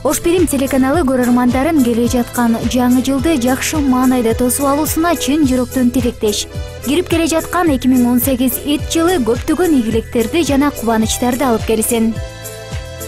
Ош Пирим телеканалы көрөрмандарын келе жаткан жаңы жылды жакшы маанайда тосуп алуусуна чын жүрөктөн тилектеш. Кирип келе жаткан 2018 эт жылы көптөгөн ийгиликтерди жана кубанычтарды алып келсин.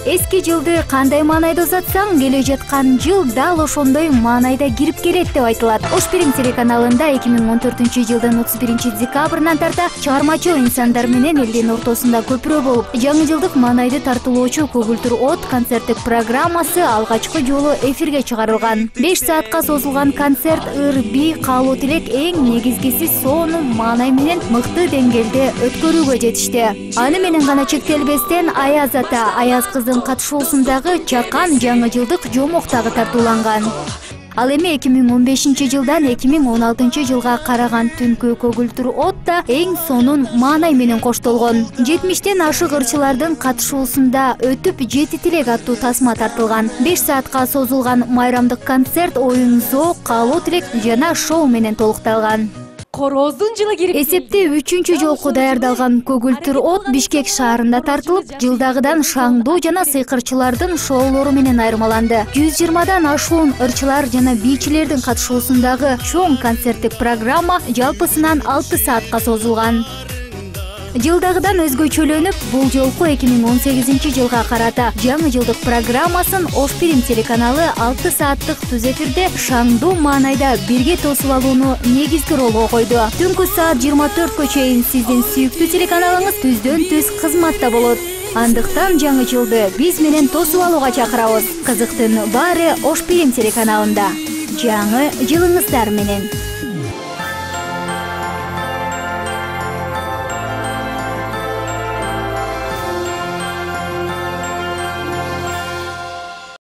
Эски жылды кандай маанайда узатсаң, келе жаткан жыл дал ошондой маанайда кирип келет деп айтылат. Ош Пирим телеканалында 2014 жылдын 31 декабрынан тарта чыгармачыл инсандар менен элдин ортосунда көпүрө болуп, жаңы жылдык маанайды тартуулоочу Көгүлтүр от концерттик программасы алгачкы жолу эфирге чыгарылган. 5 саатка созулган концерт ыр-би, каалоо тилек эң негизгиси сонун маанай менен мыкты деңгээлде өткөрүүгө жетишти. Аны менен гана чектелбестен Аяз ата, Аяз кыздын катышуусундагы Чакан жаңы жылдык жомок дагы тартууланган. Ал эми 2015 жылдан 2016 жылга караган түнкү Көгүлтүр от да эң сонун маанай менен коштолгон. 70тен ашык ырчылардын катышуусунда өтүп 7 тилек аттуу тасма тартылган. 5 саатка созулган майрамдык концерт оюн зоок, каалоо тилек жана шоу менен толукталган. Короздун жылы кирип эсепте 3-чү жолку даярдалган Көгүлтүр от Бишкек шаарында тартылып, жылдагыдан шаңдуу жана сыйкырчылардын шоулору менен айырмаланды. 120дан ашуун ырчылар жана бийчилердин катышуусундагы чоң концерттик программа жалпысынан 6 саатка созулган. Жылдагыдан өзгөчөлөнүп, бул жолку 2018 жылга карата жаңы жылдык программасын Ош Пирим телеканалы 6 сааттык түз эфирде шаңдуу маанайда бирге тосуп алууну негизги ролго койду. Түнкү саат 24кө чейин сиздин сүйүктүү телеканалыңыз түздөн-түз кызматта болот. Андыктан жаңы жылды биз менен тосуп алууга чакырабыз. Кызыктын баары Ош Пирим телеканалында. Жаңы жылыңыздар менен.